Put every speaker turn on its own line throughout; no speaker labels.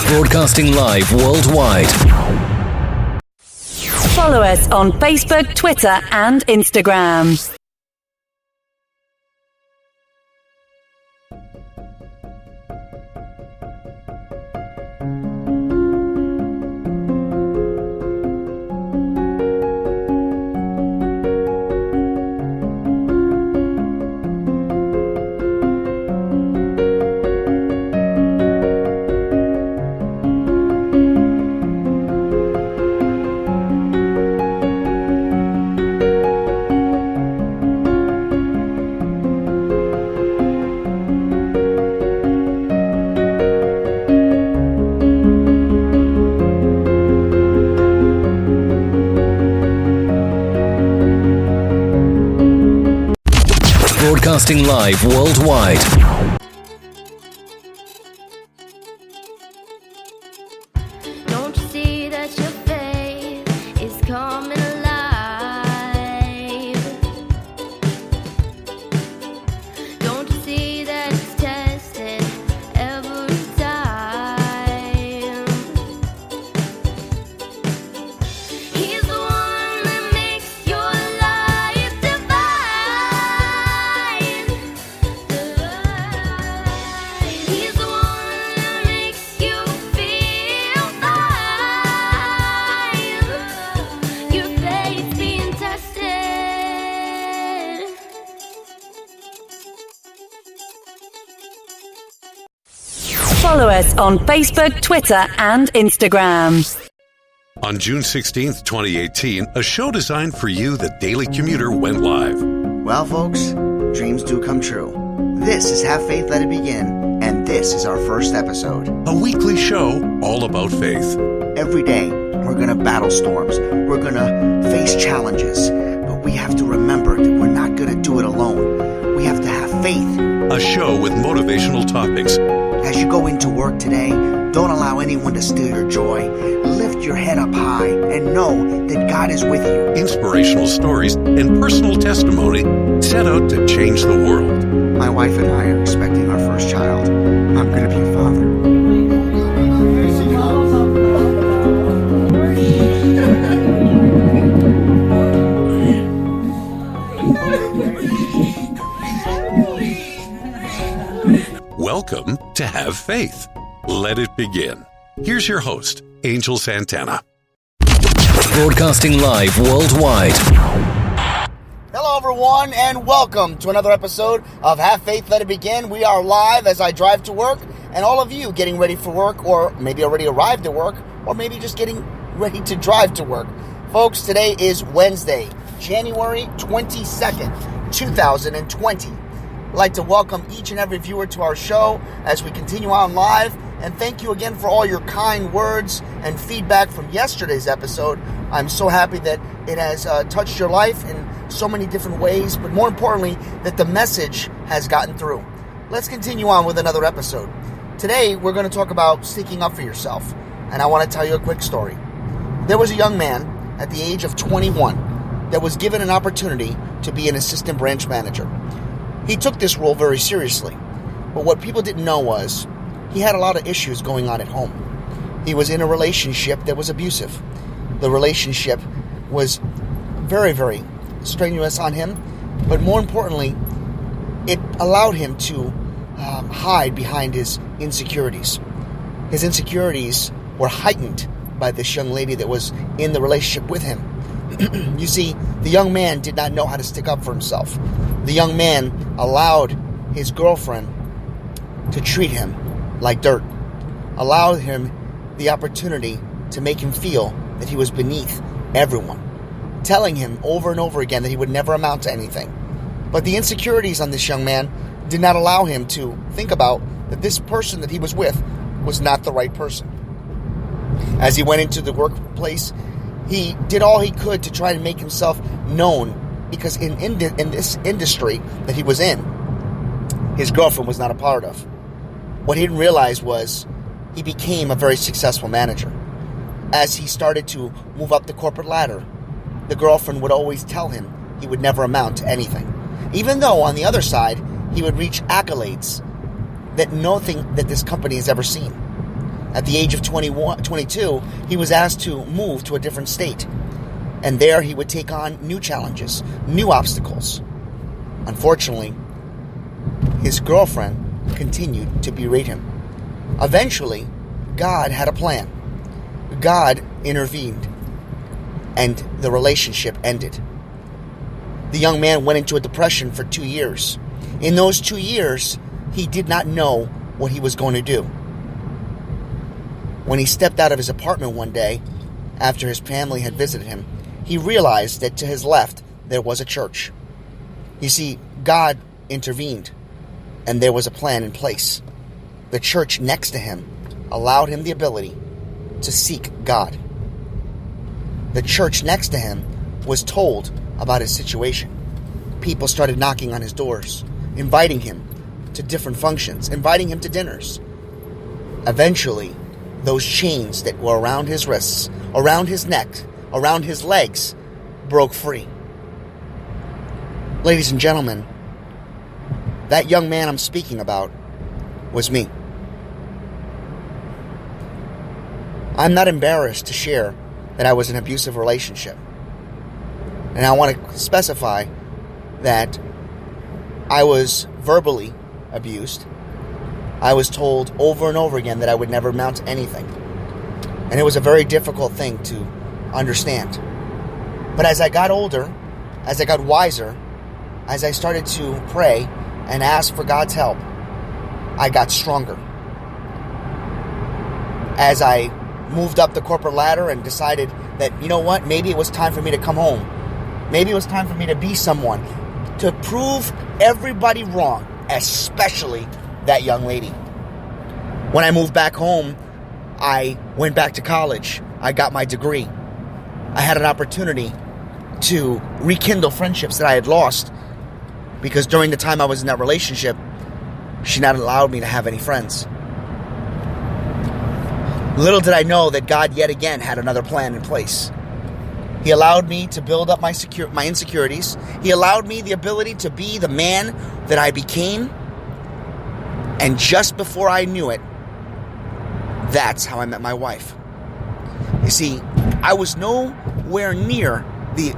Broadcasting live worldwide.
Follow us on Facebook, Twitter, and Instagram.
Broadcasting live worldwide.
Don't you see that your faith is coming alive? Don't you see that it's tested every time? He's the one that makes your life divine. He's the one that makes you feel fine. Your faith's being tested.
Follow us on Facebook, Twitter, and Instagram.
On June 16th, 2018, a show designed for you, the Daily Commuter, went live.
Well, folks, dreams do come true. This is Have Faith, Let It Begin, and this is our first episode.
A weekly show all about faith.
Every day, we're going to battle storms. We're going to face challenges. But we have to remember that we're not going to do it alone. We have to have faith.
A show with motivational topics.
As you go into work today, don't allow anyone to steal your joy. Lift your head up high and know that God is with you.
Inspirational stories and personal testimony set out to change the world.
My wife and I are expecting our first child. I'm going to be a father.
Welcome to Have Faith. Let it begin. Here's your host, Angel Santana.
Broadcasting live worldwide.
Hello, everyone, and welcome to another episode of Have Faith, Let It Begin. We are live as I drive to work, and all of you getting ready for work, or maybe already arrived at work, or maybe just getting ready to drive to work. Folks, today is Wednesday, January 22nd, 2020. I'd like to welcome each and every viewer to our show as we continue on live, and thank you again for all your kind words and feedback from yesterday's episode. I'm so happy that it has touched your life in so many different ways, but more importantly, that the message has gotten through. Let's continue on with another episode. Today, we're going to talk about sticking up for yourself, and I want to tell you a quick story. There was a young man at the age of 21 that was given an opportunity to be an assistant branch manager. He took this role very seriously, but what people didn't know was he had a lot of issues going on at home. He was in a relationship that was abusive. The relationship was very, very strenuous on him, but more importantly, it allowed him to hide behind his insecurities. His insecurities were heightened by this young lady that was in the relationship with him. You see, the young man did not know how to stick up for himself. The young man allowed his girlfriend to treat him like dirt, allowed him the opportunity to make him feel that he was beneath everyone, telling him over and over again that he would never amount to anything. But the insecurities on this young man did not allow him to think about that this person that he was with was not the right person. As he went into the workplace, he did all he could to try to make himself known, because in this industry that he was in, his girlfriend was not a part of. What he didn't realize was he became a very successful manager. As he started to move up the corporate ladder, the girlfriend would always tell him he would never amount to anything, even though on the other side he would reach accolades that nothing that this company has ever seen. At the age of 22, he was asked to move to a different state. And there he would take on new challenges, new obstacles. Unfortunately, his girlfriend continued to berate him. Eventually, God had a plan. God intervened, and the relationship ended. The young man went into a depression for 2 years. In those 2 years, he did not know what he was going to do. When he stepped out of his apartment one day, after his family had visited him, he realized that to his left, there was a church. You see, God intervened, and there was a plan in place. The church next to him allowed him the ability to seek God. The church next to him was told about his situation. People started knocking on his doors, inviting him to different functions, inviting him to dinners. Eventually, those chains that were around his wrists, around his neck, around his legs, broke free. Ladies and gentlemen, that young man I'm speaking about was me. I'm not embarrassed to share that I was in an abusive relationship. And I want to specify that I was verbally abused. I was told over and over again that I would never amount to anything. And it was a very difficult thing to understand. But as I got older, as I got wiser, as I started to pray and ask for God's help, I got stronger. As I moved up the corporate ladder and decided that, you know what, maybe it was time for me to come home. Maybe it was time for me to be someone, to prove everybody wrong, especially that young lady. When I moved back home, I went back to college. I got my degree. I had an opportunity to rekindle friendships that I had lost because during the time I was in that relationship, she not allowed me to have any friends. Little did I know that God yet again had another plan in place. He allowed me to build up my insecurities. He allowed me the ability to be the man that I became. And just before I knew it, that's how I met my wife. You see, I was nowhere near the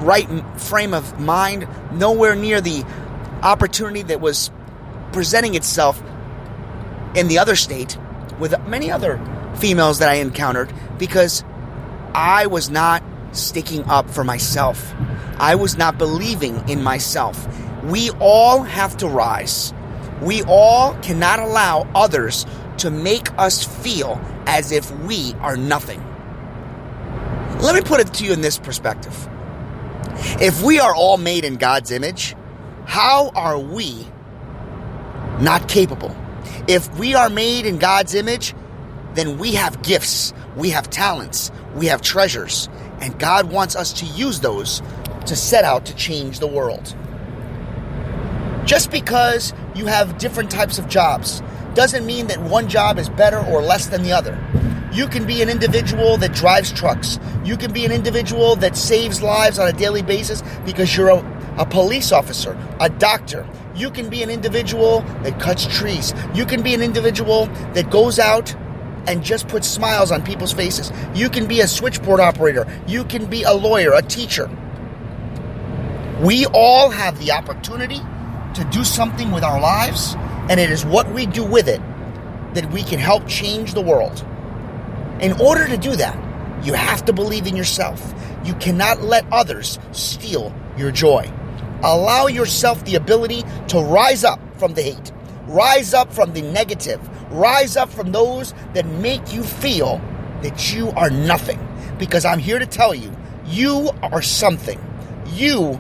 right frame of mind, nowhere near the opportunity that was presenting itself in the other state with many other females that I encountered, because I was not sticking up for myself. I was not believing in myself. We all have to rise. We all cannot allow others to make us feel as if we are nothing. Let me put it to you in this perspective. If we are all made in God's image, how are we not capable? If we are made in God's image, then we have gifts, we have talents, we have treasures, and God wants us to use those to set out to change the world. Just because you have different types of jobs doesn't mean that one job is better or less than the other. You can be an individual that drives trucks. You can be an individual that saves lives on a daily basis because you're a police officer, a doctor. You can be an individual that cuts trees. You can be an individual that goes out and just puts smiles on people's faces. You can be a switchboard operator. You can be a lawyer, a teacher. We all have the opportunity to do something with our lives, and it is what we do with it that we can help change the world. In order to do that, you have to believe in yourself. You cannot let others steal your joy. Allow yourself the ability to rise up from the hate, rise up from the negative, rise up from those that make you feel that you are nothing. Because I'm here to tell you, you are something. You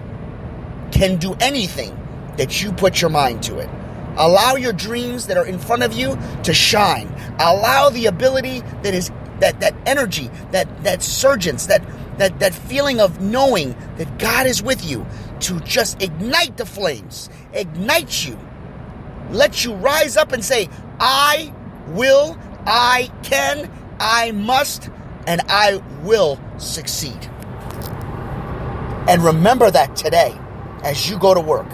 can do anything that you put your mind to it. Allow your dreams that are in front of you to shine. Allow the ability that is that energy, that surgence, that feeling of knowing that God is with you to just ignite the flames, ignite you, let you rise up and say, I will, I can, I must, and I will succeed. And remember that today, as you go to work,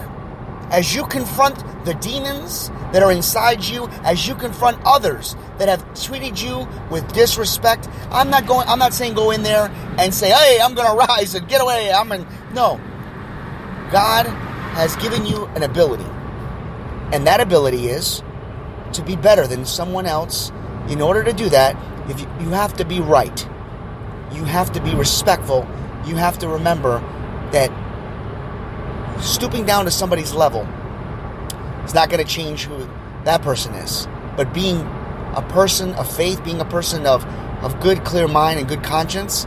as you confront the demons that are inside you as you confront others that have treated you with disrespect. I'm not saying go in there and say, hey, I'm going to rise and get away. No. God has given you an ability. And that ability is to be better than someone else. In order to do that, you have to be right. You have to be respectful. You have to remember that stooping down to somebody's level is not going to change who that person is. But being a person of faith, being a person of good, clear mind and good conscience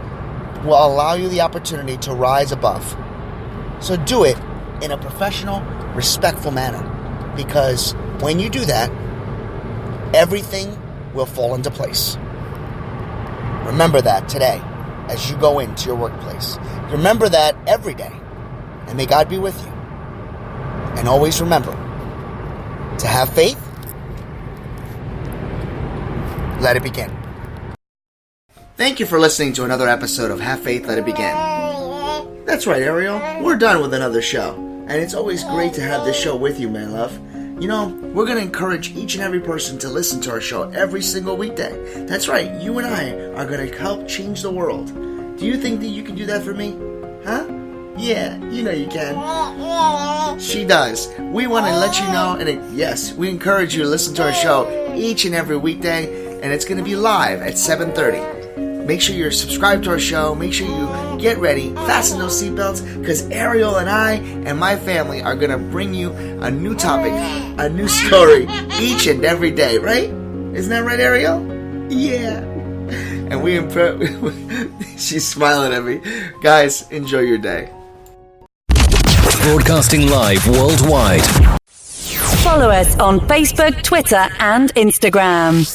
will allow you the opportunity to rise above. So do it in a professional, respectful manner. Because when you do that, everything will fall into place. Remember that today as you go into your workplace. Remember that every day. And may God be with you. And always remember to have faith. Let it begin. Thank you for listening to another episode of Have Faith, Let It Begin. That's right, Ariel. We're done with another show. And it's always great to have this show with you, my love. You know, we're going to encourage each and every person to listen to our show every single weekday. That's right, you and I are going to help change the world. Do you think that you can do that for me? Huh? Yeah, you know you can. She does. We want to let you know, and yes, we encourage you to listen to our show each and every weekday, and it's going to be live at 7:30. Make sure you're subscribed to our show. Make sure you get ready, fasten those seatbelts, because Ariel and I and my family are going to bring you a new topic, a new story each and every day, right? Isn't that right, Ariel? Yeah. And she's smiling at me. Guys, enjoy your day.
Broadcasting live worldwide.
Follow us on Facebook, Twitter, and Instagram.